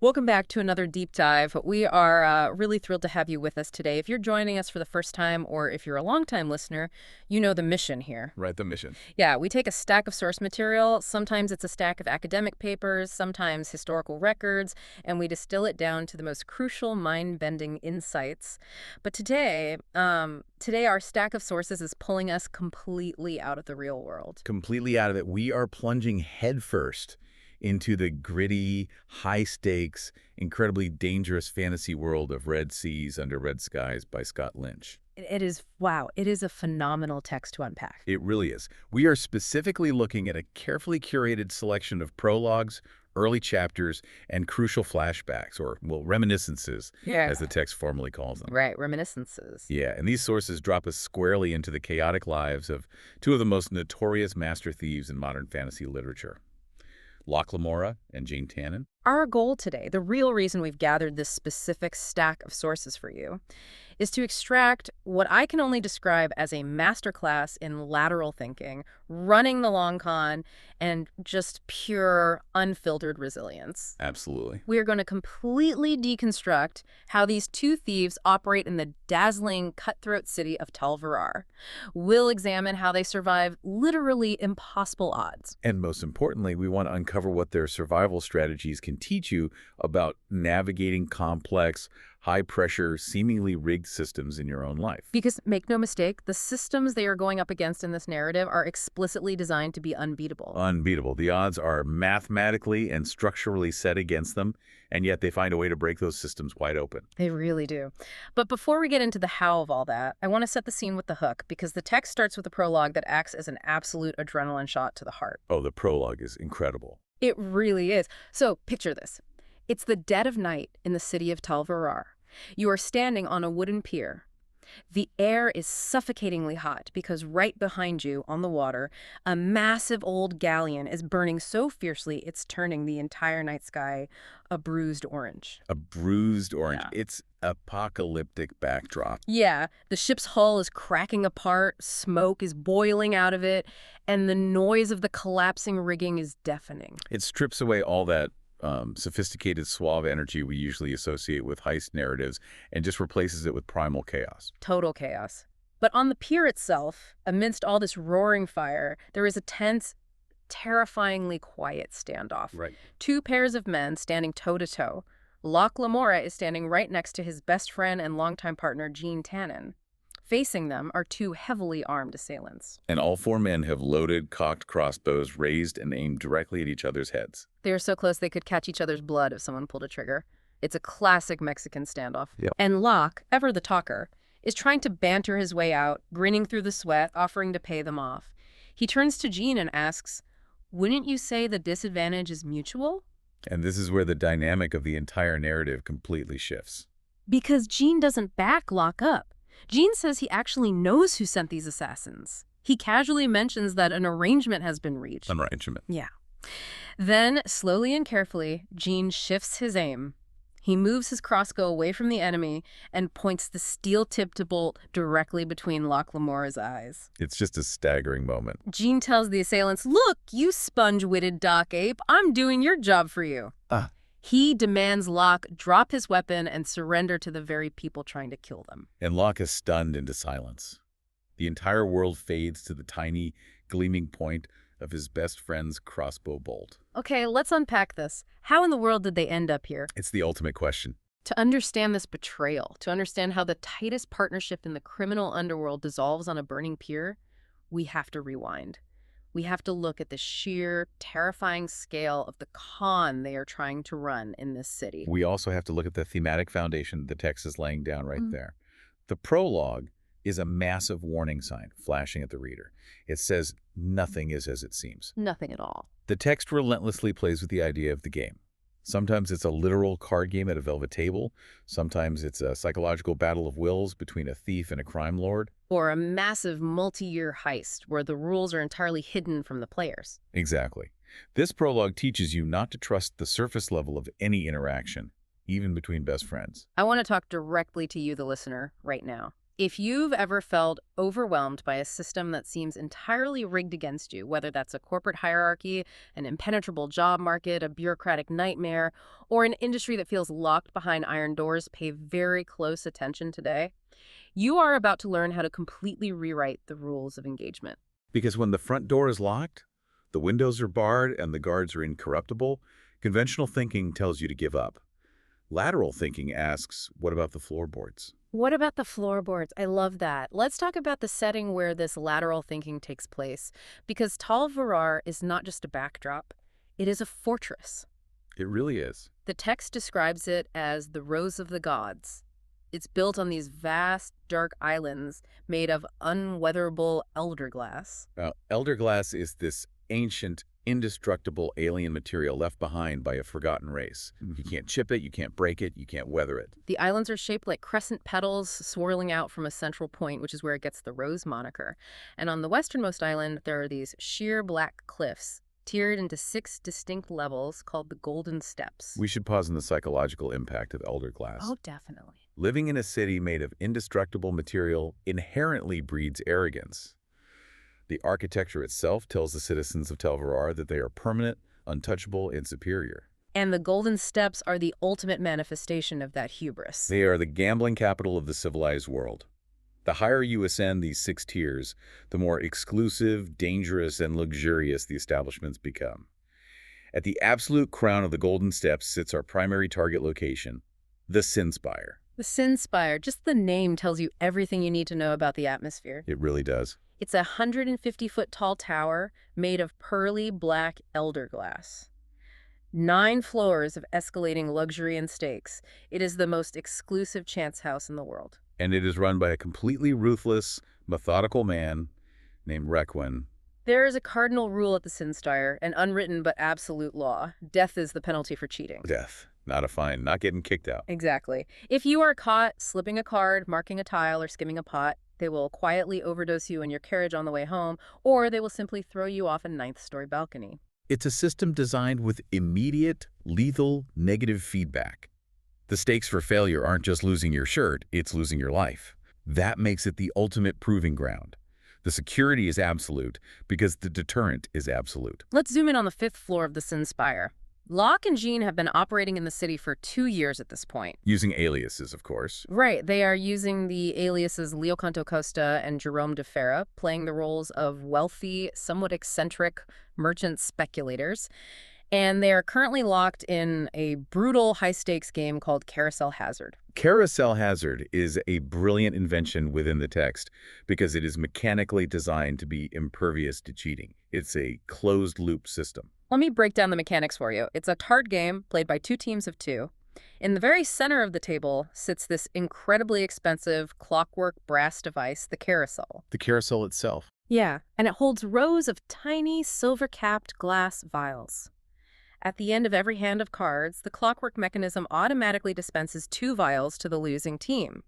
Welcome back to another deep dive. We are really thrilled to have you with us today. If you're joining us for the first time or if you're a longtime listener, you know the mission here. Right, the mission. Yeah, we take a stack of source material. Sometimes it's a stack of academic papers, sometimes historical records, and we distill it down to the most crucial mind-bending insights. But today our stack of sources is pulling us completely out of the real world. Completely out of it. We are plunging headfirst into the gritty, high-stakes, incredibly dangerous fantasy world of Red Seas Under Red Skies by Scott Lynch. It is, wow, it is a phenomenal text to unpack. It really is. We are specifically looking at a carefully curated selection of prologues, early chapters, and crucial flashbacks, or, well, reminiscences, as the text formally calls them. Right, reminiscences. Yeah, and these sources drop us squarely into the chaotic lives of two of the most notorious master thieves in modern fantasy literature, Locke Lamora and Jean Tannen. Our goal today, the real reason we've gathered this specific stack of sources for you, is to extract what I can only describe as a masterclass in lateral thinking, running the long con, and just pure, unfiltered resilience. Absolutely. We are going to completely deconstruct how these two thieves operate in the dazzling, cutthroat city of Tal Verrar. We'll examine how they survive literally impossible odds. And most importantly, we want to uncover what their survival strategies can teach you about navigating complex, high-pressure, seemingly rigged systems in your own life. Because, make no mistake, the systems they are going up against in this narrative are explicitly designed to be unbeatable. Unbeatable. The odds are mathematically and structurally set against them, and yet they find a way to break those systems wide open. They really do. But before we get into the how of all that, I want to set the scene with the hook, because the text starts with a prologue that acts as an absolute adrenaline shot to the heart. Oh, the prologue is incredible. It really is. So, picture this. It's the dead of night in the city of Tal Verrar. You are standing on a wooden pier. The air is suffocatingly hot because right behind you, on the water, a massive old galleon is burning so fiercely it's turning the entire night sky a bruised orange. A bruised orange. Yeah. It's apocalyptic backdrop. Yeah, the ship's hull is cracking apart, smoke is boiling out of it, and the noise of the collapsing rigging is deafening. It strips away all that sophisticated, suave energy we usually associate with heist narratives and just replaces it with primal chaos. Total chaos. But on the pier itself, amidst all this roaring fire, there is a tense, terrifyingly quiet standoff. Right. Two pairs of men standing toe-to-toe. Locke Lamora is standing right next to his best friend and longtime partner, Jean Tannen. Facing them are two heavily armed assailants. And all four men have loaded, cocked crossbows raised and aimed directly at each other's heads. They are so close they could catch each other's blood if someone pulled a trigger. It's a classic Mexican standoff. Yep. And Locke, ever the talker, is trying to banter his way out, grinning through the sweat, offering to pay them off. He turns to Jean and asks, "Wouldn't you say the disadvantage is mutual?" And this is where the dynamic of the entire narrative completely shifts. Because Jean doesn't back Locke up. Jean says he actually knows who sent these assassins. He casually mentions that an arrangement has been reached. An arrangement. Yeah. Then, slowly and carefully, Jean shifts his aim. He moves his crossbow away from the enemy and points the steel-tipped bolt directly between Locke Lamora's eyes. It's just a staggering moment. Jean tells the assailants, "Look, you sponge-witted dock ape, I'm doing your job for you." He demands Locke drop his weapon and surrender to the very people trying to kill them. And Locke is stunned into silence. The entire world fades to the tiny, gleaming point of his best friend's crossbow bolt. Okay, let's unpack this. How in the world did they end up here? It's the ultimate question. To understand this betrayal, to understand how the tightest partnership in the criminal underworld dissolves on a burning pier, we have to rewind. We have to look at the sheer, terrifying scale of the con they are trying to run in this city. We also have to look at the thematic foundation the text is laying down right there. The prologue is a massive warning sign flashing at the reader. It says nothing is as it seems. Nothing at all. The text relentlessly plays with the idea of the game. Sometimes it's a literal card game at a velvet table. Sometimes it's a psychological battle of wills between a thief and a crime lord. Or a massive multi-year heist where the rules are entirely hidden from the players. Exactly. This prologue teaches you not to trust the surface level of any interaction, even between best friends. I want to talk directly to you, the listener, right now. If you've ever felt overwhelmed by a system that seems entirely rigged against you, whether that's a corporate hierarchy, an impenetrable job market, a bureaucratic nightmare, or an industry that feels locked behind iron doors, pay very close attention today. You are about to learn how to completely rewrite the rules of engagement. Because when the front door is locked, the windows are barred, and the guards are incorruptible, conventional thinking tells you to give up. Lateral thinking asks, what about the floorboards? What about the floorboards? I love that. Let's talk about the setting where this lateral thinking takes place, because Tal Verrar is not just a backdrop. It is a fortress. It really is. The text describes it as the Rose of the Gods. It's built on these vast, dark islands made of unweatherable elderglass. Now, elderglass is this ancient, indestructible alien material left behind by a forgotten race. You can't chip it, you can't break it, you can't weather it. The islands are shaped like crescent petals swirling out from a central point, which is where it gets the Rose moniker. And on the westernmost island, there are these sheer black cliffs, tiered into 6 distinct levels called the Golden Steps. We should pause on the psychological impact of elderglass. Oh, definitely. Living in a city made of indestructible material inherently breeds arrogance. The architecture itself tells the citizens of Tal Verrar that they are permanent, untouchable, and superior. And the Golden Steps are the ultimate manifestation of that hubris. They are the gambling capital of the civilized world. The higher you ascend these 6 tiers, the more exclusive, dangerous, and luxurious the establishments become. At the absolute crown of the Golden Steps sits our primary target location, the Sinspire. The Sinspire, just the name tells you everything you need to know about the atmosphere. It really does. It's a 150-foot tall tower made of pearly black elderglass. 9 floors of escalating luxury and stakes. It is the most exclusive chance house in the world. And it is run by a completely ruthless, methodical man named Requin. There is a cardinal rule at the Sinspire, an unwritten but absolute law. Death is the penalty for cheating. Death, not a fine, not getting kicked out. Exactly. If you are caught slipping a card, marking a tile, or skimming a pot, they will quietly overdose you in your carriage on the way home, or they will simply throw you off a 9th-story balcony. It's a system designed with immediate, lethal, negative feedback. The stakes for failure aren't just losing your shirt, it's losing your life. That makes it the ultimate proving ground. The security is absolute because the deterrent is absolute. Let's zoom in on the 5th floor of the Sinspire. Locke and Jean have been operating in the city for 2 years at this point. Using aliases, of course. Right. They are using the aliases Leocanto Costa and Jerome de Ferra, playing the roles of wealthy, somewhat eccentric merchant speculators. And they are currently locked in a brutal high-stakes game called Carousel Hazard. Carousel Hazard is a brilliant invention within the text because it is mechanically designed to be impervious to cheating. It's a closed-loop system. Let me break down the mechanics for you. It's a card game played by 2 teams of 2. In the very center of the table sits this incredibly expensive clockwork brass device, the carousel. The carousel itself. Yeah, and it holds rows of tiny silver-capped glass vials. At the end of every hand of cards, the clockwork mechanism automatically dispenses 2 vials to the losing team.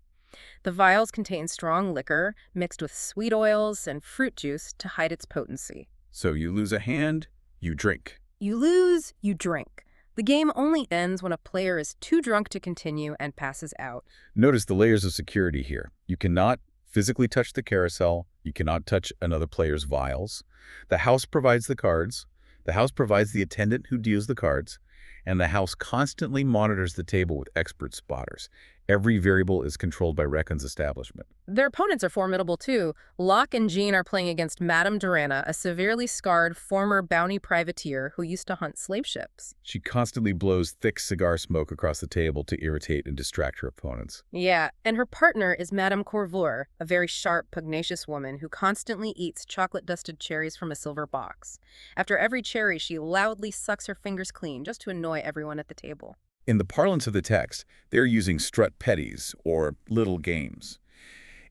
The vials contain strong liquor mixed with sweet oils and fruit juice to hide its potency. So you lose a hand, you drink. You lose, you drink. The game only ends when a player is too drunk to continue and passes out. Notice the layers of security here. You cannot physically touch the carousel. You cannot touch another player's vials. The house provides the cards. The house provides the attendant who deals the cards. And the house constantly monitors the table with expert spotters. Every variable is controlled by Requin's establishment. Their opponents are formidable, too. Locke and Jean are playing against Madame Durana, a severely scarred former bounty privateer who used to hunt slave ships. She constantly blows thick cigar smoke across the table to irritate and distract her opponents. Yeah, and her partner is Madame Corvour, a very sharp, pugnacious woman who constantly eats chocolate-dusted cherries from a silver box. After every cherry, she loudly sucks her fingers clean just to annoy everyone at the table. In the parlance of the text, they're using strut petties, or little games.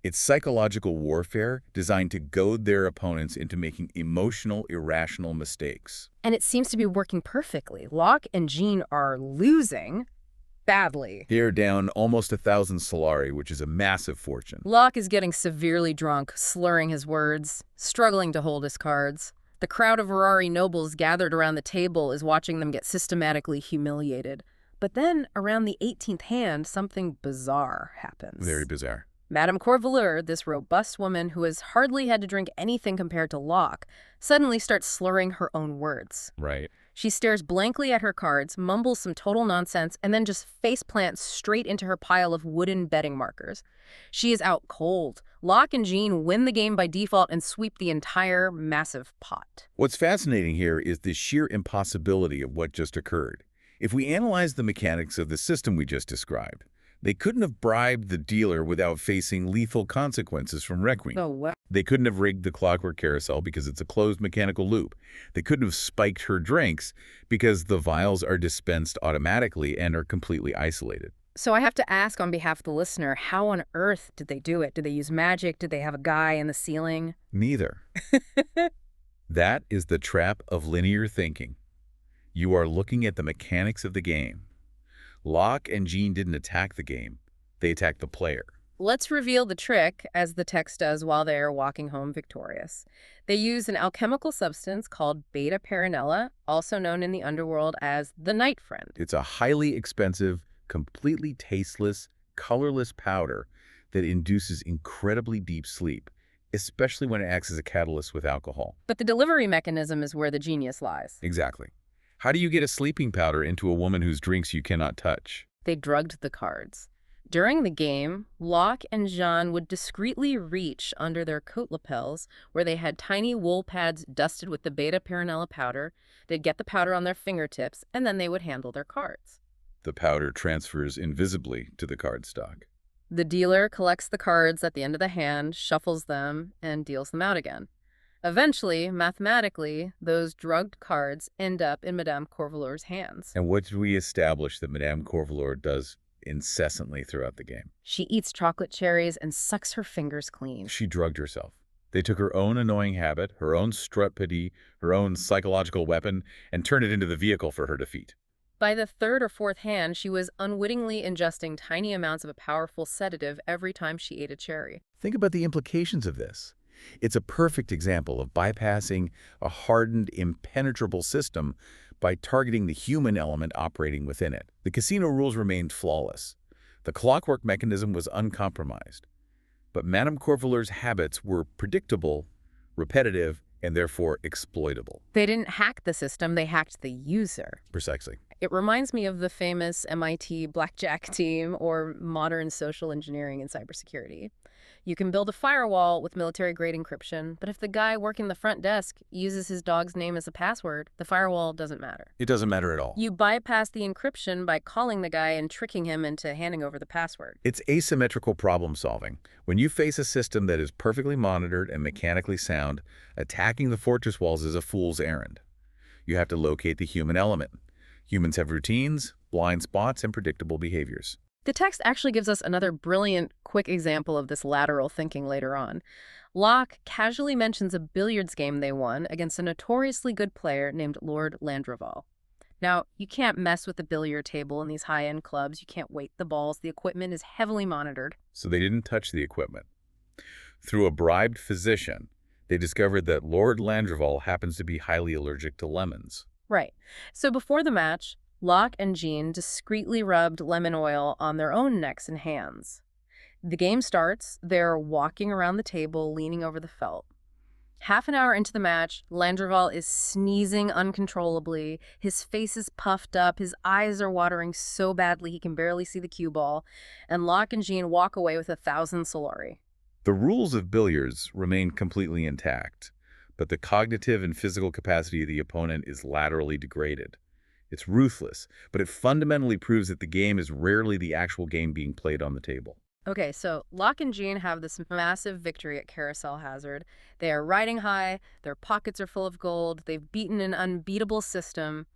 It's psychological warfare designed to goad their opponents into making emotional, irrational mistakes. And it seems to be working perfectly. Locke and Jean are losing badly. They're down almost 1,000 solari, which is a massive fortune. Locke is getting severely drunk, slurring his words, struggling to hold his cards. The crowd of Verrari nobles gathered around the table is watching them get systematically humiliated. But then, around the 18th hand, something bizarre happens. Very bizarre. Madame Corvaleur, this robust woman who has hardly had to drink anything compared to Locke, suddenly starts slurring her own words. Right. She stares blankly at her cards, mumbles some total nonsense, and then just faceplants straight into her pile of wooden betting markers. She is out cold. Locke and Jean win the game by default and sweep the entire massive pot. What's fascinating here is the sheer impossibility of what just occurred. If we analyze the mechanics of the system we just described, they couldn't have bribed the dealer without facing lethal consequences from Requiem. Oh, what? They couldn't have rigged the clockwork carousel because it's a closed mechanical loop. They couldn't have spiked her drinks because the vials are dispensed automatically and are completely isolated. So I have to ask on behalf of the listener, how on earth did they do it? Did they use magic? Did they have a guy in the ceiling? Neither. That is the trap of linear thinking. You are looking at the mechanics of the game. Locke and Jean didn't attack the game. They attacked the player. Let's reveal the trick, as the text does while they are walking home victorious. They use an alchemical substance called beta-peronella, also known in the underworld as the night friend. It's a highly expensive, completely tasteless, colorless powder that induces incredibly deep sleep, especially when it acts as a catalyst with alcohol. But the delivery mechanism is where the genius lies. Exactly. How do you get a sleeping powder into a woman whose drinks you cannot touch? They drugged the cards. During the game, Locke and Jean would discreetly reach under their coat lapels, where they had tiny wool pads dusted with the beta-peronella powder. They'd get the powder on their fingertips, and then they would handle their cards. The powder transfers invisibly to the card stock. The dealer collects the cards at the end of the hand, shuffles them, and deals them out again. Eventually, mathematically, those drugged cards end up in Madame Corvaleur's hands. And what did we establish that Madame Corvaleur does incessantly throughout the game? She eats chocolate cherries and sucks her fingers clean. She drugged herself. They took her own annoying habit, her own strut petit, her own psychological weapon, and turned it into the vehicle for her defeat. By the third or fourth hand, she was unwittingly ingesting tiny amounts of a powerful sedative every time she ate a cherry. Think about the implications of this. It's a perfect example of bypassing a hardened, impenetrable system by targeting the human element operating within it. The casino rules remained flawless. The clockwork mechanism was uncompromised. But Madame Corvaleur's habits were predictable, repetitive, and therefore exploitable. They didn't hack the system, they hacked the user. Precisely. It reminds me of the famous MIT blackjack team or modern social engineering in cybersecurity. You can build a firewall with military-grade encryption, but if the guy working the front desk uses his dog's name as a password, the firewall doesn't matter. It doesn't matter at all. You bypass the encryption by calling the guy and tricking him into handing over the password. It's asymmetrical problem solving. When you face a system that is perfectly monitored and mechanically sound, attacking the fortress walls is a fool's errand. You have to locate the human element. Humans have routines, blind spots, and predictable behaviors. The text actually gives us another brilliant, quick example of this lateral thinking later on. Locke casually mentions a billiards game they won against a notoriously good player named Lord Landreval. Now, you can't mess with the billiard table in these high-end clubs. You can't weight the balls. The equipment is heavily monitored. So they didn't touch the equipment. Through a bribed physician, they discovered that Lord Landreval happens to be highly allergic to lemons. Right. So before the match, Locke and Jean discreetly rubbed lemon oil on their own necks and hands. The game starts. They're walking around the table, leaning over the felt. Half an hour into the match, Landreval is sneezing uncontrollably. His face is puffed up. His eyes are watering so badly he can barely see the cue ball. And Locke and Jean walk away with 1,000 solari. The rules of billiards remain completely intact, but the cognitive and physical capacity of the opponent is laterally degraded. It's ruthless, but it fundamentally proves that the game is rarely the actual game being played on the table. Okay, so Locke and Jean have this massive victory at Carousel Hazard. They are riding high, their pockets are full of gold, they've beaten an unbeatable system.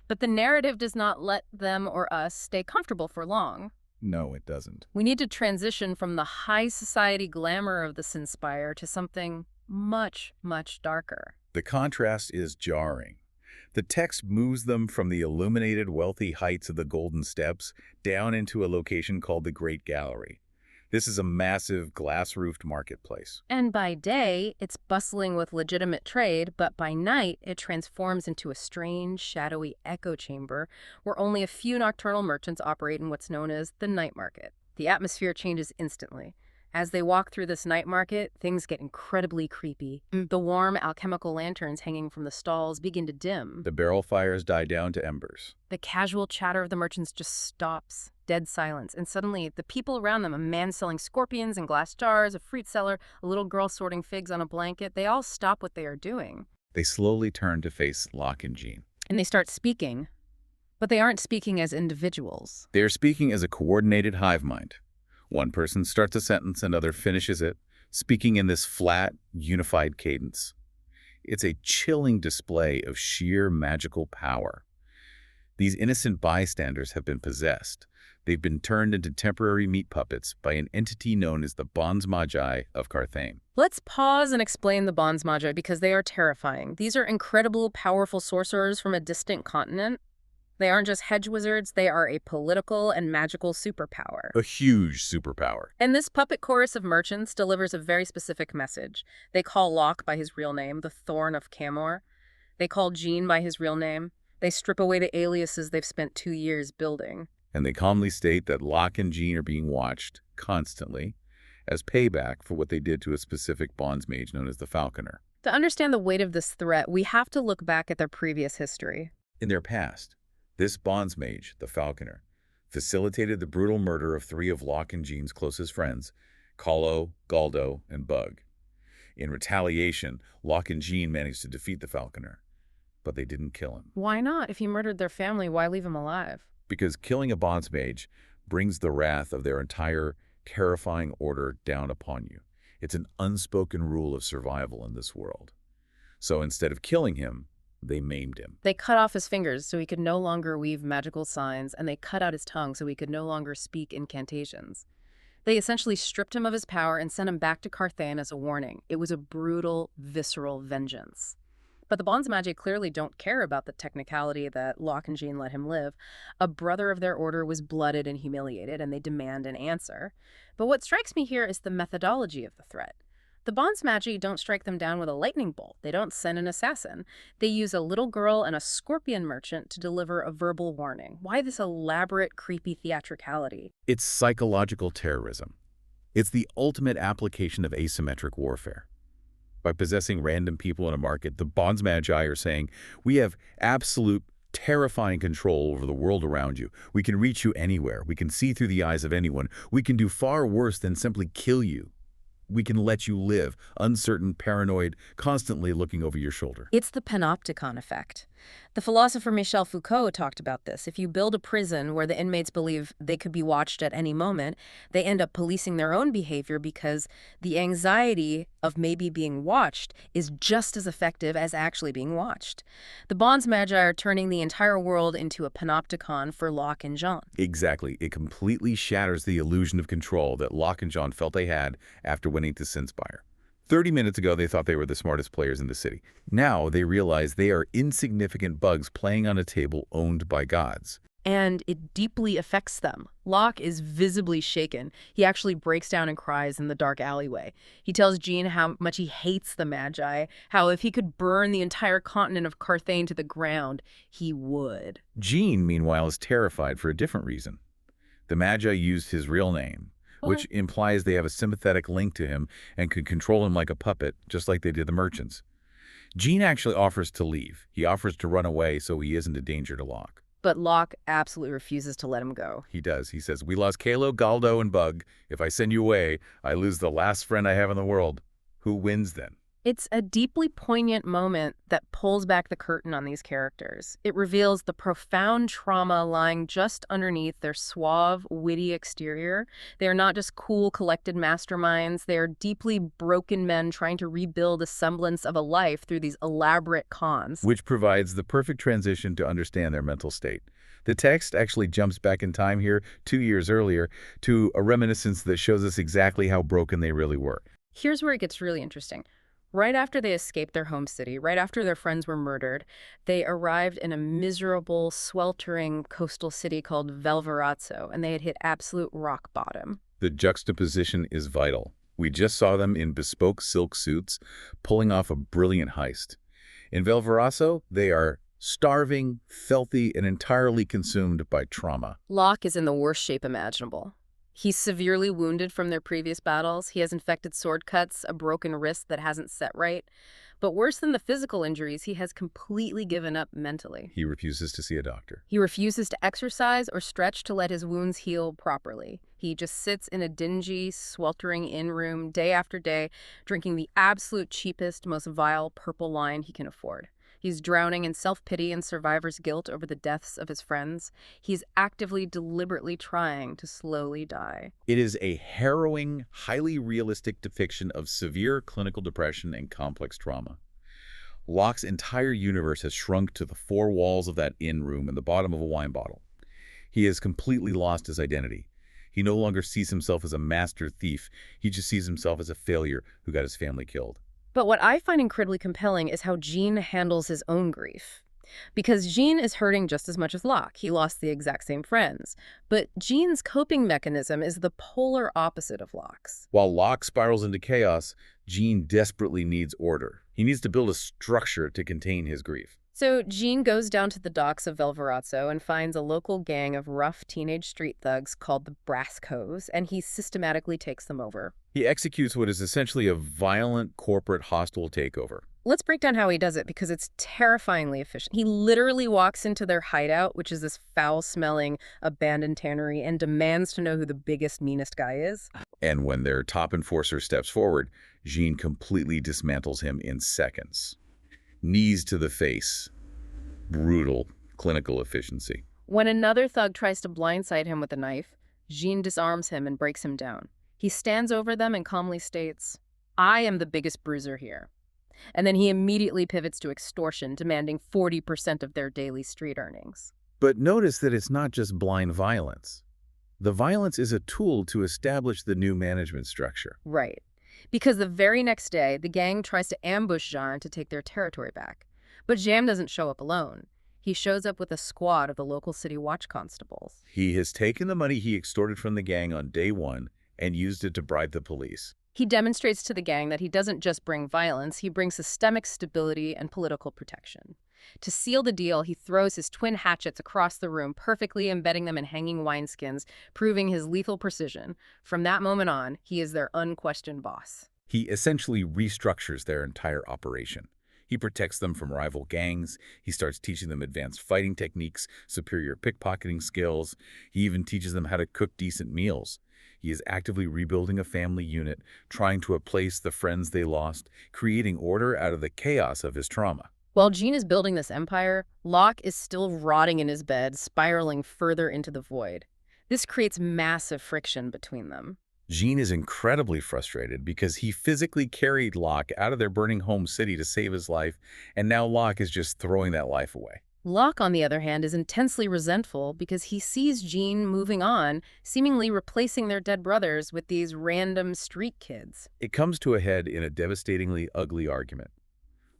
But the narrative does not let them or us stay comfortable for long. No, it doesn't. We need to transition from the high society glamour of the Sinspire to something much, much darker. The contrast is jarring. The text moves them from the illuminated, wealthy heights of the Golden Steps down into a location called the Great Gallery. This is a massive, glass-roofed marketplace. And by day, it's bustling with legitimate trade, but by night, it transforms into a strange, shadowy echo chamber where only a few nocturnal merchants operate in what's known as the night market. The atmosphere changes instantly. As they walk through this night market, things get incredibly creepy. The warm alchemical lanterns hanging from the stalls begin to dim. The barrel fires die down to embers. The casual chatter of the merchants just stops. Dead silence. And suddenly, the people around them, a man selling scorpions in glass jars, a fruit seller, a little girl sorting figs on a blanket, they all stop what they are doing. They slowly turn to face Locke and Jean. And they start speaking. But they aren't speaking as individuals. They are speaking as a coordinated hive mind. One person starts a sentence, another finishes it, speaking in this flat, unified cadence. It's a chilling display of sheer magical power. These innocent bystanders have been possessed. They've been turned into temporary meat puppets by an entity known as the Bonds Magi of Carthage. Let's pause and explain the Bonds Magi because they are terrifying. These are incredible, powerful sorcerers from a distant continent. They aren't just hedge wizards, they are a political and magical superpower. A huge superpower. And this puppet chorus of merchants delivers a very specific message. They call Locke by his real name, the Thorn of Camor. They call Jean by his real name. They strip away the aliases they've spent 2 years building. And they calmly state that Locke and Jean are being watched, constantly, as payback for what they did to a specific bonds mage known as the Falconer. To understand the weight of this threat, we have to look back at their previous history. In their past, this bonds mage, the Falconer, facilitated the brutal murder of 3 of Locke and Jean's closest friends, Calo, Galdo, and Bug. In retaliation, Locke and Jean managed to defeat the Falconer, but they didn't kill him. Why not? If he murdered their family, why leave him alive? Because killing a bonds mage brings the wrath of their entire terrifying order down upon you. It's an unspoken rule of survival in this world. So instead of killing him, they maimed him. They cut off his fingers so he could no longer weave magical signs, and they cut out his tongue so he could no longer speak incantations. They essentially stripped him of his power and sent him back to Carthage as a warning. It was a brutal, visceral vengeance. But the Bonds Magi clearly don't care about the technicality that Locke and Jean let him live. A brother of their order was blooded and humiliated, and they demand an answer. But what strikes me here is the methodology of the threat. The Bonds Magi don't strike them down with a lightning bolt. They don't send an assassin. They use a little girl and a scorpion merchant to deliver a verbal warning. Why this elaborate, creepy theatricality? It's psychological terrorism. It's the ultimate application of asymmetric warfare. By possessing random people in a market, the Bonds Magi are saying, we have absolute, terrifying control over the world around you. We can reach you anywhere. We can see through the eyes of anyone. We can do far worse than simply kill you. We can let you live, uncertain, paranoid, constantly looking over your shoulder. It's the panopticon effect. The philosopher Michel Foucault talked about this. If you build a prison where the inmates believe they could be watched at any moment, they end up policing their own behavior because the anxiety of maybe being watched is just as effective as actually being watched. The Bonds Magi are turning the entire world into a panopticon for Locke and Jean. Exactly. It completely shatters the illusion of control that Locke and Jean felt they had after winning to Sinspire. 30 minutes ago, they thought they were the smartest players in the city. Now they realize they are insignificant bugs playing on a table owned by gods. And it deeply affects them. Locke is visibly shaken. He actually breaks down and cries in the dark alleyway. He tells Jean how much he hates the Magi, how if he could burn the entire continent of Carthage to the ground, he would. Jean, meanwhile, is terrified for a different reason. The Magi used his real name, which implies they have a sympathetic link to him and could control him like a puppet, just like they did the merchants. Jean actually offers to leave. He offers to run away so he isn't a danger to Locke. But Locke absolutely refuses to let him go. He does. He says, we lost Calo, Galdo, and Bug. If I send you away, I lose the last friend I have in the world. Who wins then? It's a deeply poignant moment that pulls back the curtain on these characters. It reveals the profound trauma lying just underneath their suave, witty exterior. They are not just cool, collected masterminds. They are deeply broken men trying to rebuild a semblance of a life through these elaborate cons. Which provides the perfect transition to understand their mental state. The text actually jumps back in time here 2 years earlier to a reminiscence that shows us exactly how broken they really were. Here's where it gets really interesting. Right after they escaped their home city, right after their friends were murdered, they arrived in a miserable, sweltering coastal city called Valparaiso, and they had hit absolute rock bottom. The juxtaposition is vital. We just saw them in bespoke silk suits, pulling off a brilliant heist. In Valparaiso, they are starving, filthy, and entirely consumed by trauma. Locke is in the worst shape imaginable. He's severely wounded from their previous battles. He has infected sword cuts, a broken wrist that hasn't set right. But worse than the physical injuries, he has completely given up mentally. He refuses to see a doctor. He refuses to exercise or stretch to let his wounds heal properly. He just sits in a dingy, sweltering inn-room day after day, drinking the absolute cheapest, most vile purple wine he can afford. He's drowning in self-pity and survivor's guilt over the deaths of his friends. He's actively, deliberately trying to slowly die. It is a harrowing, highly realistic depiction of severe clinical depression and complex trauma. Locke's entire universe has shrunk to the four walls of that inn room and the bottom of a wine bottle. He has completely lost his identity. He no longer sees himself as a master thief. He just sees himself as a failure who got his family killed. But what I find incredibly compelling is how Jean handles his own grief. Because Jean is hurting just as much as Locke. He lost the exact same friends. But Jean's coping mechanism is the polar opposite of Locke's. While Locke spirals into chaos, Jean desperately needs order. He needs to build a structure to contain his grief. So Jean goes down to the docks of Valparaiso and finds a local gang of rough teenage street thugs called the Brascos, and he systematically takes them over. He executes what is essentially a violent corporate hostile takeover. Let's break down how he does it because it's terrifyingly efficient. He literally walks into their hideout, which is this foul-smelling, abandoned tannery, and demands to know who the biggest, meanest guy is. And when their top enforcer steps forward, Jean completely dismantles him in seconds. Knees to the face. Brutal clinical efficiency. When another thug tries to blindside him with a knife, Jean disarms him and breaks him down. He stands over them and calmly states, "I am the biggest bruiser here." And then he immediately pivots to extortion, demanding 40% of their daily street earnings. But notice that it's not just blind violence. The violence is a tool to establish the new management structure. Right. Because the very next day, the gang tries to ambush Jean to take their territory back. But Jean doesn't show up alone. He shows up with a squad of the local city watch constables. He has taken the money he extorted from the gang on day one and used it to bribe the police. He demonstrates to the gang that he doesn't just bring violence, he brings systemic stability and political protection. To seal the deal, he throws his twin hatchets across the room, perfectly embedding them in hanging wineskins, proving his lethal precision. From that moment on, he is their unquestioned boss. He essentially restructures their entire operation. He protects them from rival gangs. He starts teaching them advanced fighting techniques, superior pickpocketing skills. He even teaches them how to cook decent meals. He is actively rebuilding a family unit, trying to replace the friends they lost, creating order out of the chaos of his trauma. While Jean is building this empire, Locke is still rotting in his bed, spiraling further into the void. This creates massive friction between them. Jean is incredibly frustrated because he physically carried Locke out of their burning home city to save his life, and now Locke is just throwing that life away. Locke, on the other hand, is intensely resentful because he sees Jean moving on, seemingly replacing their dead brothers with these random street kids. It comes to a head in a devastatingly ugly argument.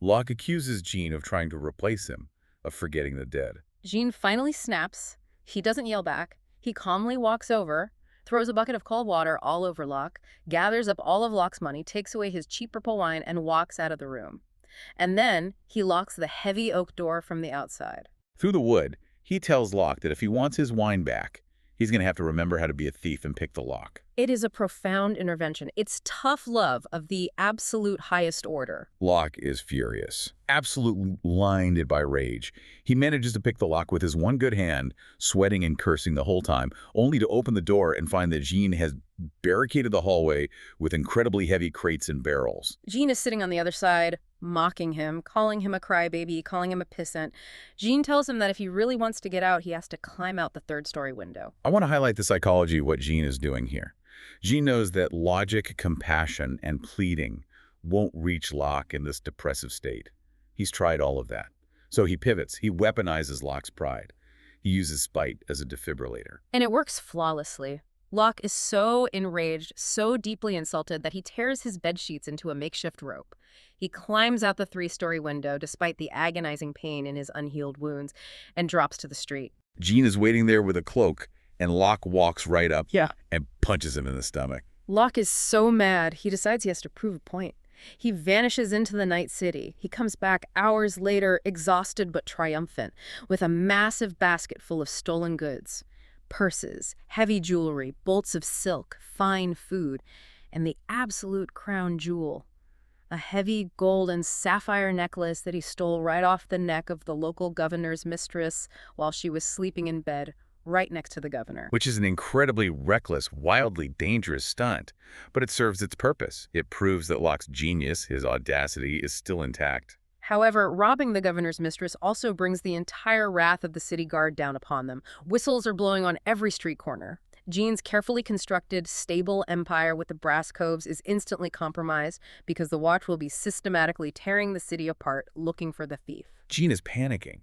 Locke accuses Jean of trying to replace him, of forgetting the dead. Jean finally snaps. He doesn't yell back. He calmly walks over, throws a bucket of cold water all over Locke, gathers up all of Locke's money, takes away his cheap purple wine, and walks out of the room. And then he locks the heavy oak door from the outside. Through the wood, he tells Locke that if he wants his wine back, he's going to have to remember how to be a thief and pick the lock. It is a profound intervention. It's tough love of the absolute highest order. Locke is furious, absolutely blinded by rage. He manages to pick the lock with his one good hand, sweating and cursing the whole time, only to open the door and find that Jean has barricaded the hallway with incredibly heavy crates and barrels. Jean is sitting on the other side, mocking him, calling him a crybaby, calling him a pissant. Jean tells him that if he really wants to get out, he has to climb out the third-story window. I want to highlight the psychology of what Jean is doing here. Jean knows that logic, compassion, and pleading won't reach Locke in this depressive state. He's tried all of that. So he pivots. He weaponizes Locke's pride. He uses spite as a defibrillator. And it works flawlessly. Locke is so enraged, so deeply insulted that he tears his bedsheets into a makeshift rope. He climbs out the three-story window despite the agonizing pain in his unhealed wounds and drops to the street. Jean is waiting there with a cloak, and Locke walks right up and punches him in the stomach. Locke is so mad, he decides he has to prove a point. He vanishes into the night city. He comes back hours later, exhausted but triumphant, with a massive basket full of stolen goods. Purses, heavy jewelry, bolts of silk, fine food, and the absolute crown jewel, a heavy gold and sapphire necklace that he stole right off the neck of the local governor's mistress while she was sleeping in bed right next to the governor. Which is an incredibly reckless, wildly dangerous stunt. But it serves its purpose. It proves that Locke's genius, his audacity, is still intact. However, robbing the governor's mistress also brings the entire wrath of the city guard down upon them. Whistles are blowing on every street corner. Jean's carefully constructed, stable empire with the brass coves is instantly compromised because the watch will be systematically tearing the city apart looking for the thief. Jean is panicking.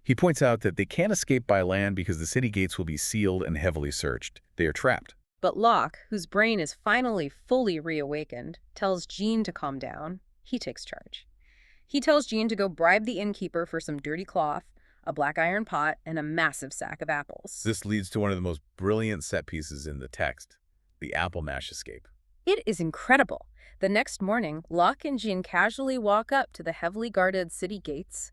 He points out that they can't escape by land because the city gates will be sealed and heavily searched. They are trapped. But Locke, whose brain is finally fully reawakened, tells Jean to calm down. He takes charge. He tells Jean to go bribe the innkeeper for some dirty cloth, a black iron pot, and a massive sack of apples. This leads to one of the most brilliant set pieces in the text, the apple mash escape. It is incredible. The next morning, Locke and Jean casually walk up to the heavily guarded city gates.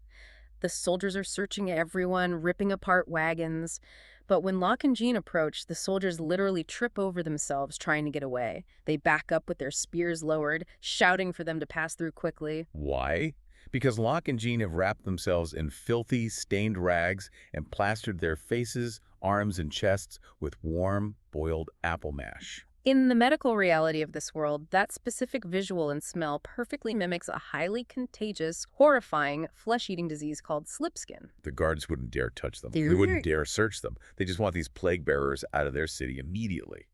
The soldiers are searching everyone, ripping apart wagons. But when Locke and Jean approach, the soldiers literally trip over themselves trying to get away. They back up with their spears lowered, shouting for them to pass through quickly. Why? Because Locke and Jean have wrapped themselves in filthy, stained rags and plastered their faces, arms, and chests with warm, boiled apple mash. In the medical reality of this world, that specific visual and smell perfectly mimics a highly contagious, horrifying, flesh-eating disease called slipskin. The guards wouldn't dare touch them. They wouldn't dare search them. They just want these plague bearers out of their city immediately.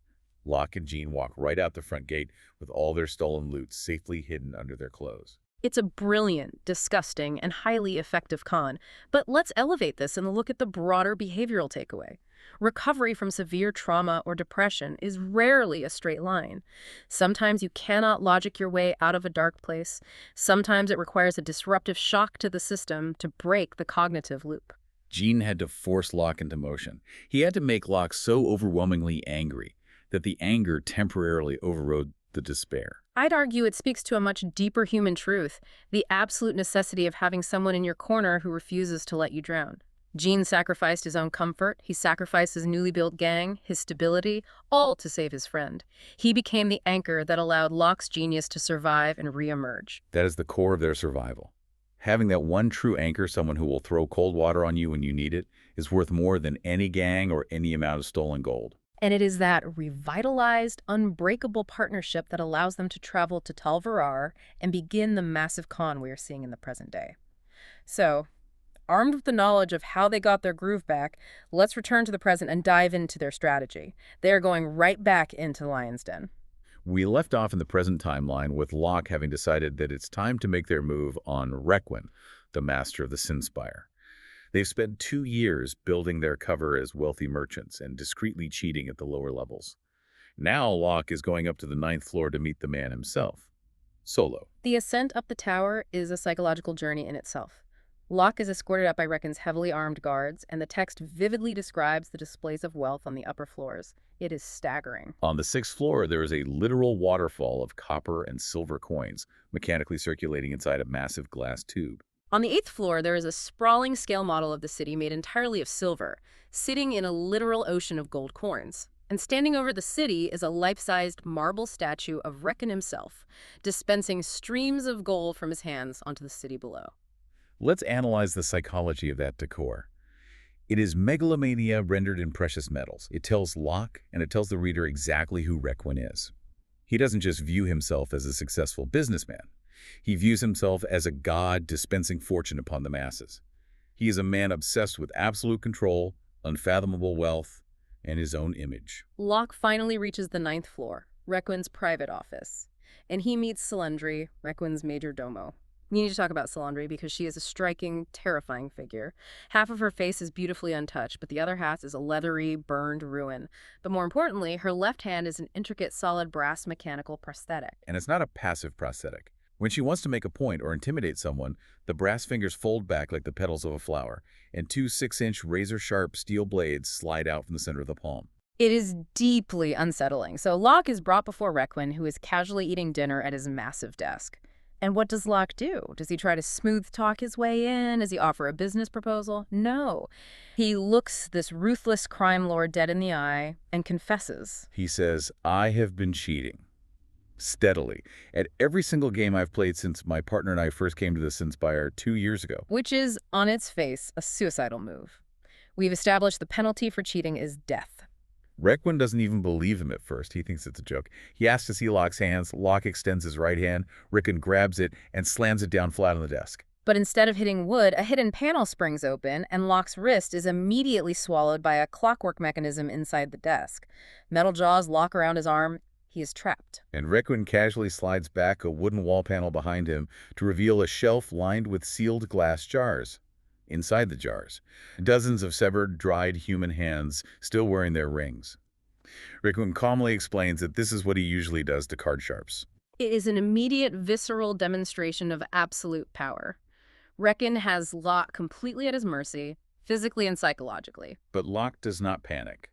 Locke and Jean walk right out the front gate with all their stolen loot safely hidden under their clothes. It's a brilliant, disgusting, and highly effective con, but let's elevate this and look at the broader behavioral takeaway. Recovery from severe trauma or depression is rarely a straight line. Sometimes you cannot logic your way out of a dark place. Sometimes it requires a disruptive shock to the system to break the cognitive loop. Jean had to force Locke into motion. He had to make Locke so overwhelmingly angry that the anger temporarily overrode the despair. I'd argue it speaks to a much deeper human truth, the absolute necessity of having someone in your corner who refuses to let you drown. Jean sacrificed his own comfort, he sacrificed his newly built gang, his stability, all to save his friend. He became the anchor that allowed Locke's genius to survive and reemerge. That is the core of their survival. Having that one true anchor, someone who will throw cold water on you when you need it, is worth more than any gang or any amount of stolen gold. And it is that revitalized, unbreakable partnership that allows them to travel to Tal Verrar and begin the massive con we are seeing in the present day. So, armed with the knowledge of how they got their groove back, let's return to the present and dive into their strategy. They are going right back into the Lion's Den. We left off in the present timeline with Locke having decided that it's time to make their move on Requin, the master of the Sinspire. They've spent 2 years building their cover as wealthy merchants and discreetly cheating at the lower levels. Now Locke is going up to the 9th floor to meet the man himself, solo. The ascent up the tower is a psychological journey in itself. Locke is escorted up by Requin's heavily armed guards, and the text vividly describes the displays of wealth on the upper floors. It is staggering. On the 6th floor, there is a literal waterfall of copper and silver coins mechanically circulating inside a massive glass tube. On the 8th floor, there is a sprawling scale model of the city made entirely of silver, sitting in a literal ocean of gold coins. And standing over the city is a life-sized marble statue of Requin himself, dispensing streams of gold from his hands onto the city below. Let's analyze the psychology of that decor. It is megalomania rendered in precious metals. It tells Locke and it tells the reader exactly who Requin is. He doesn't just view himself as a successful businessman. He views himself as a god dispensing fortune upon the masses. He is a man obsessed with absolute control, unfathomable wealth, and his own image. Locke finally reaches the 9th floor, Requin's private office, and he meets Salandri, Requin's major domo. We need to talk about Salandri because she is a striking, terrifying figure. Half of her face is beautifully untouched, but the other half is a leathery, burned ruin. But more importantly, her left hand is an intricate, solid brass mechanical prosthetic. And it's not a passive prosthetic. When she wants to make a point or intimidate someone, the brass fingers fold back like the petals of a flower, and 2 6-inch razor-sharp steel blades slide out from the center of the palm. It is deeply unsettling. So Locke is brought before Requin, who is casually eating dinner at his massive desk. And what does Locke do? Does he try to smooth talk his way in? Does he offer a business proposal? No. He looks this ruthless crime lord dead in the eye and confesses. He says, I have been cheating. Steadily. At every single game I've played since my partner and I first came to the Sinspire 2 years ago. Which is, on its face, a suicidal move. We've established the penalty for cheating is death. Requin doesn't even believe him at first. He thinks it's a joke. He asks to see Locke's hands. Locke extends his right hand. Requin grabs it and slams it down flat on the desk. But instead of hitting wood, a hidden panel springs open, and Locke's wrist is immediately swallowed by a clockwork mechanism inside the desk. Metal jaws lock around his arm. He is trapped. And Requin casually slides back a wooden wall panel behind him to reveal a shelf lined with sealed glass jars. Inside the jars, dozens of severed, dried human hands still wearing their rings. Requin calmly explains that this is what he usually does to card sharps. It is an immediate, visceral demonstration of absolute power. Requin has Locke completely at his mercy, physically and psychologically. But Locke does not panic.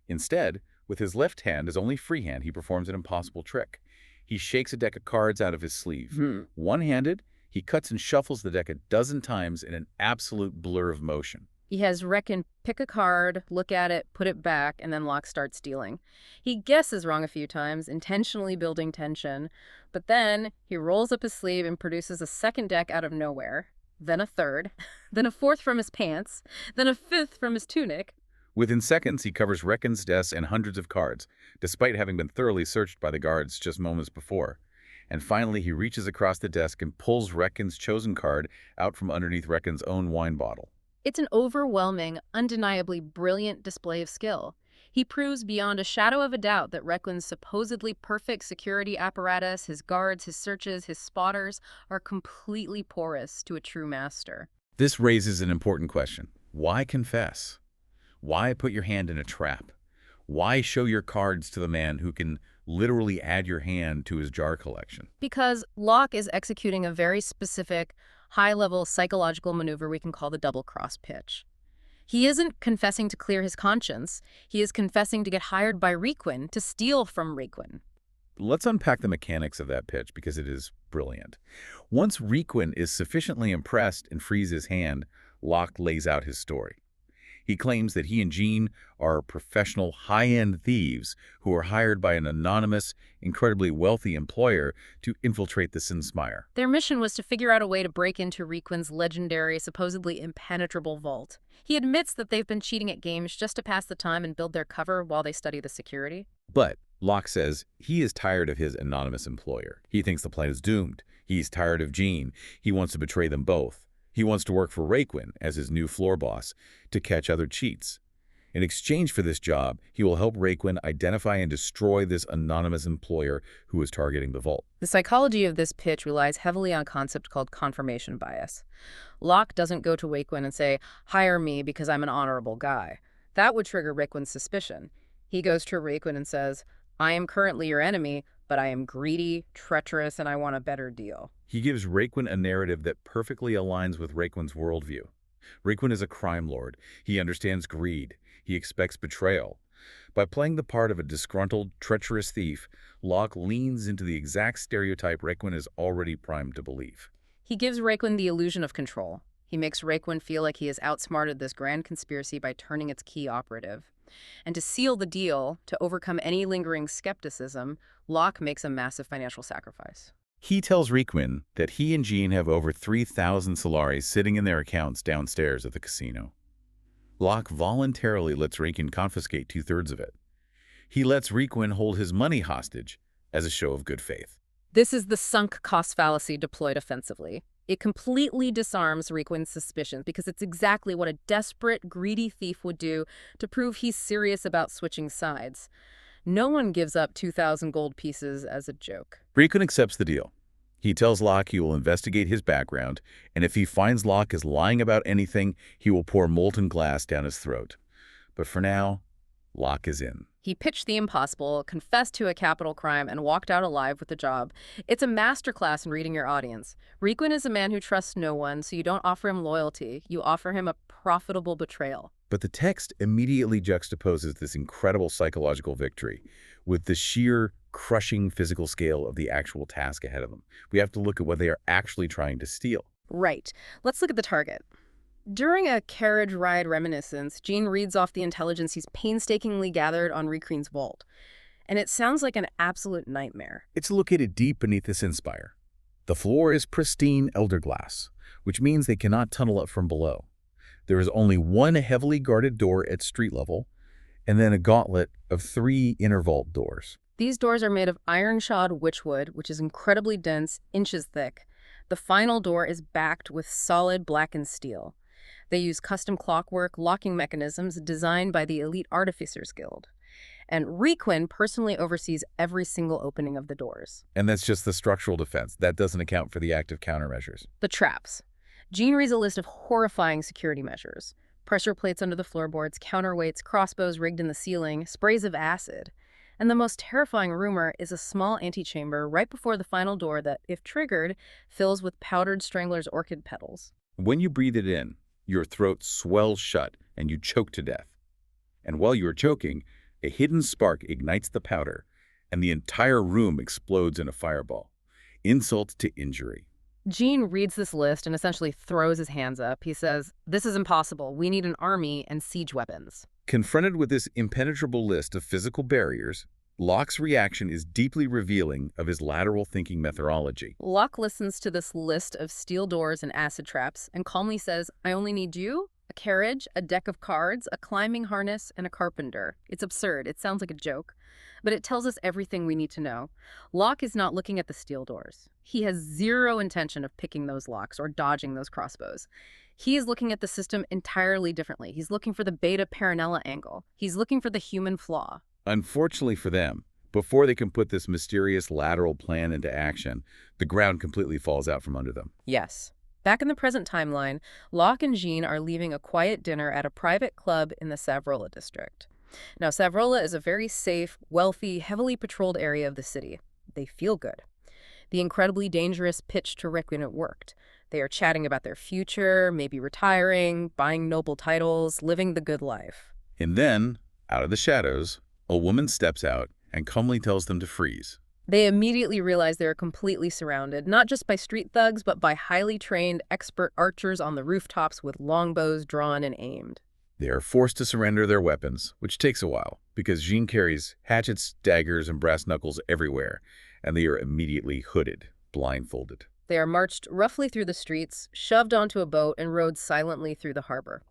Instead, with his left hand, his only free hand, he performs an impossible trick. He shakes a deck of cards out of his sleeve. One-handed, he cuts and shuffles the deck a dozen times in an absolute blur of motion. He has Requin pick a card, look at it, put it back, and then Locke starts dealing. He guesses wrong a few times, intentionally building tension, but then he rolls up his sleeve and produces a second deck out of nowhere, then a third, then a fourth from his pants, then a fifth from his tunic. Within seconds, he covers Requin's desk and hundreds of cards, despite having been thoroughly searched by the guards just moments before. And finally, he reaches across the desk and pulls Requin's chosen card out from underneath Requin's own wine bottle. It's an overwhelming, undeniably brilliant display of skill. He proves beyond a shadow of a doubt that Requin's supposedly perfect security apparatus, his guards, his searches, his spotters, are completely porous to a true master. This raises an important question. Why confess? Why put your hand in a trap? Why show your cards to the man who can literally add your hand to his jar collection? Because Locke is executing a very specific, high-level psychological maneuver we can call the double-cross pitch. He isn't confessing to clear his conscience. He is confessing to get hired by Requin to steal from Requin. Let's unpack the mechanics of that pitch because it is brilliant. Once Requin is sufficiently impressed and frees his hand, Locke lays out his story. He claims that he and Jean are professional high-end thieves who are hired by an anonymous, incredibly wealthy employer to infiltrate the Sinspire. Their mission was to figure out a way to break into Requin's legendary, supposedly impenetrable vault. He admits that they've been cheating at games just to pass the time and build their cover while they study the security. But Locke says he is tired of his anonymous employer. He thinks the plan is doomed. He's tired of Jean. He wants to betray them both. He wants to work for Requin as his new floor boss to catch other cheats. In exchange for this job, he will help Requin identify and destroy this anonymous employer who is targeting the vault. The psychology of this pitch relies heavily on a concept called confirmation bias. Locke doesn't go to Requin and say, "Hire me because I'm an honorable guy." That would trigger Requin's suspicion. He goes to Requin and says, "I am currently your enemy, but I am greedy, treacherous, and I want a better deal." He gives Requin a narrative that perfectly aligns with Requin's worldview. Requin is a crime lord. He understands greed. He expects betrayal. By playing the part of a disgruntled, treacherous thief, Locke leans into the exact stereotype Requin is already primed to believe. He gives Requin the illusion of control. He makes Requin feel like he has outsmarted this grand conspiracy by turning its key operative. And to seal the deal, to overcome any lingering skepticism, Locke makes a massive financial sacrifice. He tells Requin that he and Jean have over 3,000 Summaries sitting in their accounts downstairs at the casino. Locke voluntarily lets Requin confiscate 2/3 of it. He lets Requin hold his money hostage as a show of good faith. This is the sunk cost fallacy deployed offensively. It completely disarms Requin's suspicions because it's exactly what a desperate, greedy thief would do to prove he's serious about switching sides. No one gives up 2,000 gold pieces as a joke. Requin accepts the deal. He tells Locke he will investigate his background, and if he finds Locke is lying about anything, he will pour molten glass down his throat. But for now, Locke is in. He pitched the impossible, confessed to a capital crime, and walked out alive with the job. It's a masterclass in reading your audience. Requin is a man who trusts no one, so you don't offer him loyalty. You offer him a profitable betrayal. But the text immediately juxtaposes this incredible psychological victory with the sheer, crushing physical scale of the actual task ahead of them. We have to look at what they are actually trying to steal. Right. Let's look at the target. During a carriage ride reminiscence, Jean reads off the intelligence he's painstakingly gathered on Recreen's vault. And it sounds like an absolute nightmare. It's located deep beneath the Sinspire. The floor is pristine elder glass, which means they cannot tunnel up from below. There is only one heavily guarded door at street level, and then a gauntlet of 3 inner vault doors. These doors are made of iron-shod witchwood, which is incredibly dense, inches thick. The final door is backed with solid blackened steel. They use custom clockwork locking mechanisms designed by the Elite Artificers Guild. And Requin personally oversees every single opening of the doors. And that's just the structural defense. That doesn't account for the active countermeasures. The traps. Jean reads a list of horrifying security measures. Pressure plates under the floorboards, counterweights, crossbows rigged in the ceiling, sprays of acid. And the most terrifying rumor is a small antechamber right before the final door that, if triggered, fills with powdered Strangler's orchid petals. When you breathe it in, your throat swells shut and you choke to death. And while you are choking, a hidden spark ignites the powder, and the entire room explodes in a fireball. Insult to injury. Jean reads this list and essentially throws his hands up. He says, "This is impossible. We need an army and siege weapons." Confronted with this impenetrable list of physical barriers, Locke's reaction is deeply revealing of his lateral thinking methodology. Locke listens to this list of steel doors and acid traps and calmly says, "I only need you, a carriage, a deck of cards, a climbing harness, and a carpenter." It's absurd. It sounds like a joke. But it tells us everything we need to know. Locke is not looking at the steel doors. He has zero intention of picking those locks or dodging those crossbows. He is looking at the system entirely differently. He's looking for the beta paranella angle. He's looking for the human flaw. Unfortunately for them, before they can put this mysterious lateral plan into action, the ground completely falls out from under them. Yes. Back in the present timeline, Locke and Jean are leaving a quiet dinner at a private club in the Savrola district. Now, Savrola is a very safe, wealthy, heavily patrolled area of the city. They feel good. The incredibly dangerous pitch to Requin it worked. They are chatting about their future, maybe retiring, buying noble titles, living the good life. And then, out of the shadows, a woman steps out and calmly tells them to freeze. They immediately realize they are completely surrounded, not just by street thugs, but by highly trained, expert archers on the rooftops with longbows drawn and aimed. They are forced to surrender their weapons, which takes a while, because Jean carries hatchets, daggers, and brass knuckles everywhere, and they are immediately hooded, blindfolded. They are marched roughly through the streets, shoved onto a boat, and rowed silently through the harbor.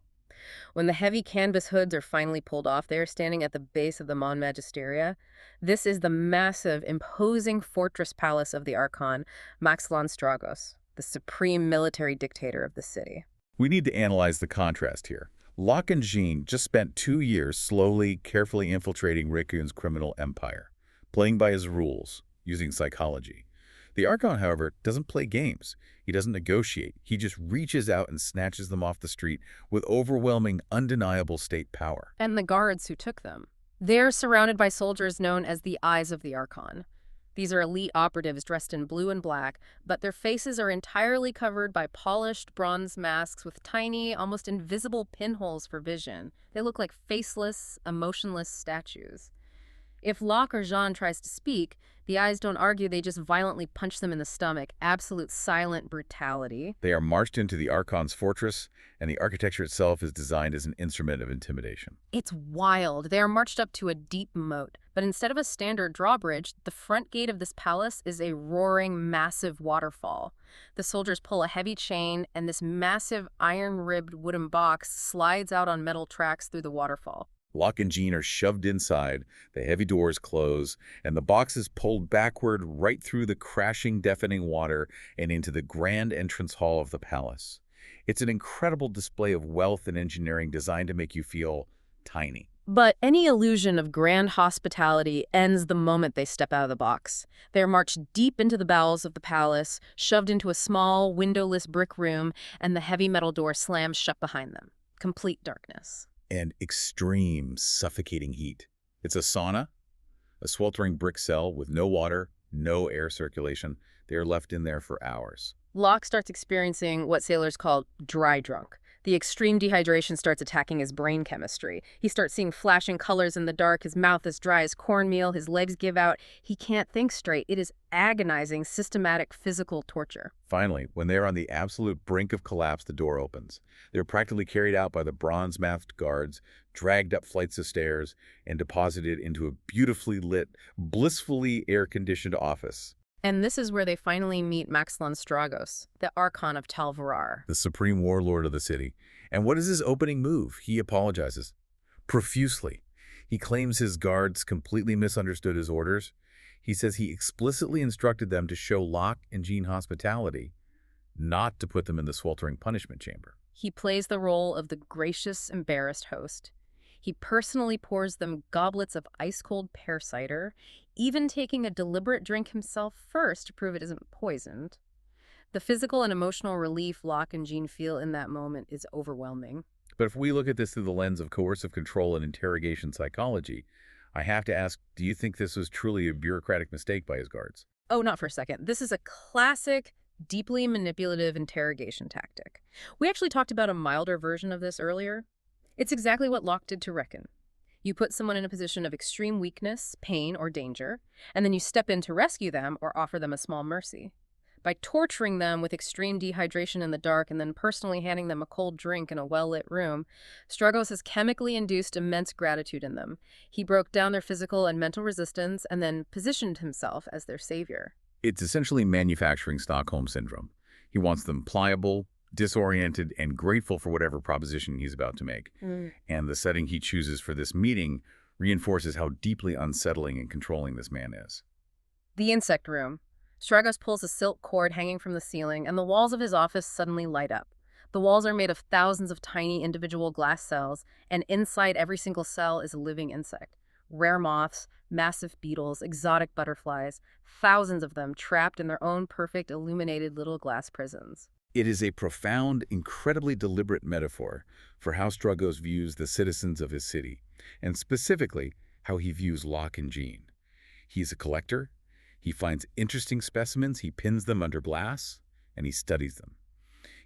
When the heavy canvas hoods are finally pulled off, they are standing at the base of the Mon Magisteria. This is the massive, imposing fortress palace of the Archon, Maxilon Stragos, the supreme military dictator of the city. We need to analyze the contrast here. Locke and Jean just spent 2 years slowly, carefully infiltrating Requin's criminal empire, playing by his rules, using psychology. The Archon, however, doesn't play games. He doesn't negotiate. He just reaches out and snatches them off the street with overwhelming, undeniable state power. And the guards who took them. They're surrounded by soldiers known as the Eyes of the Archon. These are elite operatives dressed in blue and black, but their faces are entirely covered by polished bronze masks with tiny, almost invisible pinholes for vision. They look like faceless, emotionless statues. If Locke or Jean tries to speak, the Eyes don't argue, they just violently punch them in the stomach. Absolute silent brutality. They are marched into the Archon's fortress, and the architecture itself is designed as an instrument of intimidation. It's wild. They are marched up to a deep moat, but instead of a standard drawbridge, the front gate of this palace is a roaring, massive waterfall. The soldiers pull a heavy chain, and this massive iron-ribbed wooden box slides out on metal tracks through the waterfall. Locke and Jean are shoved inside, the heavy doors close, and the box is pulled backward right through the crashing, deafening water and into the grand entrance hall of the palace. It's an incredible display of wealth and engineering designed to make you feel tiny. But any illusion of grand hospitality ends the moment they step out of the box. They are marched deep into the bowels of the palace, shoved into a small, windowless brick room, and the heavy metal door slams shut behind them. Complete darkness. And extreme, suffocating heat. It's a sauna, a sweltering brick cell with no water, no air circulation. They are left in there for hours. Locke starts experiencing what sailors call dry drunk. The extreme dehydration starts attacking his brain chemistry. He starts seeing flashing colors in the dark, his mouth is dry as cornmeal, his legs give out. He can't think straight. It is agonizing, systematic physical torture. Finally, when they are on the absolute brink of collapse, the door opens. They're practically carried out by the bronze-masked guards, dragged up flights of stairs, and deposited into a beautifully lit, blissfully air-conditioned office. And this is where they finally meet Maxlan Stragos, the Archon of Tal Verrar. The supreme warlord of the city. And what is his opening move? He apologizes. Profusely. He claims his guards completely misunderstood his orders. He says he explicitly instructed them to show Locke and Jean hospitality, not to put them in the sweltering punishment chamber. He plays the role of the gracious, embarrassed host. He personally pours them goblets of ice-cold pear cider, even taking a deliberate drink himself first to prove it isn't poisoned. The physical and emotional relief Locke and Jean feel in that moment is overwhelming. But if we look at this through the lens of coercive control and interrogation psychology, I have to ask, do you think this was truly a bureaucratic mistake by his guards? Oh, not for a second. This is a classic, deeply manipulative interrogation tactic. We actually talked about a milder version of this earlier. It's exactly what Locke did to Reckon. You put someone in a position of extreme weakness, pain, or danger, and then you step in to rescue them or offer them a small mercy. By torturing them with extreme dehydration in the dark and then personally handing them a cold drink in a well-lit room, Stragos has chemically induced immense gratitude in them. He broke down their physical and mental resistance and then positioned himself as their savior. It's essentially manufacturing Stockholm Syndrome. He wants them pliable, disoriented, and grateful for whatever proposition he's about to make. And the setting he chooses for this meeting reinforces how deeply unsettling and controlling this man is. The insect room. Stragos pulls a silk cord hanging from the ceiling, and the walls of his office suddenly light up. The walls are made of thousands of tiny individual glass cells, and inside every single cell is a living insect. Rare moths, massive beetles, exotic butterflies, thousands of them trapped in their own perfect illuminated little glass prisons. It is a profound, incredibly deliberate metaphor for how Stragos views the citizens of his city, and specifically how he views Locke and Jean. He's a collector. He finds interesting specimens, he pins them under glass, and he studies them.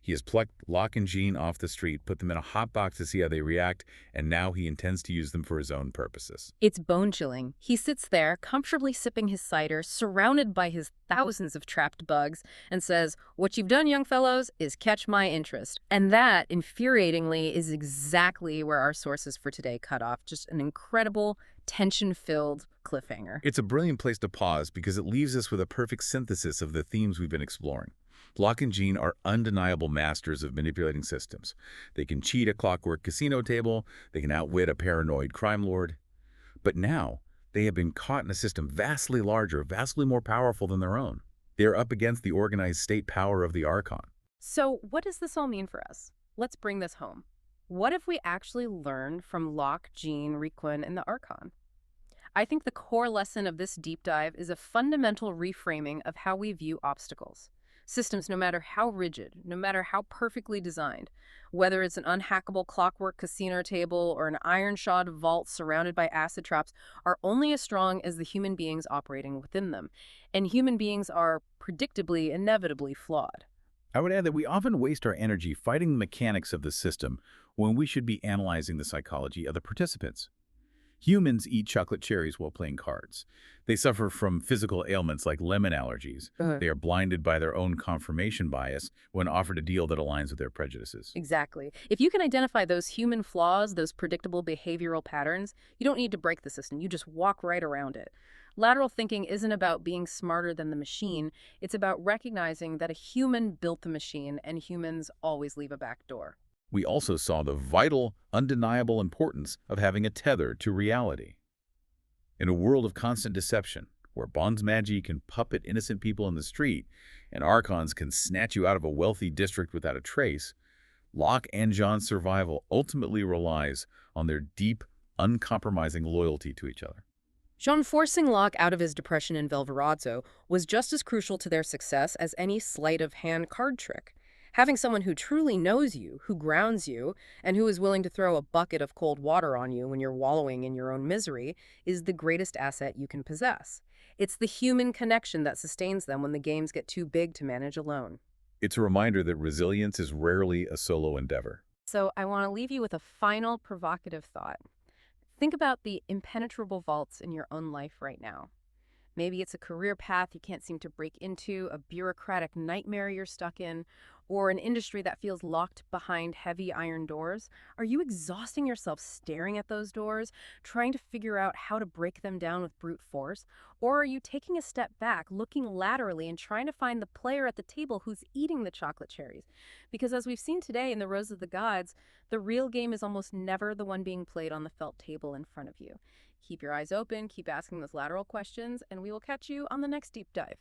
He has plucked Locke and Jean off the street, put them in a hot box to see how they react, and now he intends to use them for his own purposes. It's bone-chilling. He sits there, comfortably sipping his cider, surrounded by his thousands of trapped bugs, and says, "What you've done, young fellows, is catch my interest." And that, infuriatingly, is exactly where our sources for today cut off. Just an incredible, tension-filled cliffhanger. It's a brilliant place to pause because it leaves us with a perfect synthesis of the themes we've been exploring. Locke and Jean are undeniable masters of manipulating systems. They can cheat a clockwork casino table, they can outwit a paranoid crime lord. But now, they have been caught in a system vastly larger, vastly more powerful than their own. They are up against the organized state power of the Archon. So what does this all mean for us? Let's bring this home. What if we actually learned from Locke, Jean, Requin, and the Archon? I think the core lesson of this deep dive is a fundamental reframing of how we view obstacles. Systems, no matter how rigid, no matter how perfectly designed, whether it's an unhackable clockwork casino table or an iron-shod vault surrounded by acid traps, are only as strong as the human beings operating within them. And human beings are predictably, inevitably flawed. I would add that we often waste our energy fighting the mechanics of the system when we should be analyzing the psychology of the participants. Humans eat chocolate cherries while playing cards. They suffer from physical ailments like lemon allergies. They are blinded by their own confirmation bias when offered a deal that aligns with their prejudices. Exactly. If you can identify those human flaws, those predictable behavioral patterns, you don't need to break the system. You just walk right around it. Lateral thinking isn't about being smarter than the machine. It's about recognizing that a human built the machine and humans always leave a back door. We also saw the vital, undeniable importance of having a tether to reality. In a world of constant deception, where bonds magi can puppet innocent people in the street and archons can snatch you out of a wealthy district without a trace, Locke and Jean's survival ultimately relies on their deep, uncompromising loyalty to each other. Jean forcing Locke out of his depression in Valvarazzo was just as crucial to their success as any sleight-of-hand card trick. Having someone who truly knows you, who grounds you, and who is willing to throw a bucket of cold water on you when you're wallowing in your own misery is the greatest asset you can possess. It's the human connection that sustains them when the games get too big to manage alone. It's a reminder that resilience is rarely a solo endeavor. So I want to leave you with a final provocative thought. Think about the impenetrable vaults in your own life right now. Maybe it's a career path you can't seem to break into, a bureaucratic nightmare you're stuck in, or an industry that feels locked behind heavy iron doors. Are you exhausting yourself staring at those doors, trying to figure out how to break them down with brute force? Or are you taking a step back, looking laterally, and trying to find the player at the table who's eating the chocolate cherries? Because as we've seen today in the Rose of the Gods, the real game is almost never the one being played on the felt table in front of you. Keep your eyes open, keep asking those lateral questions, and we will catch you on the next deep dive.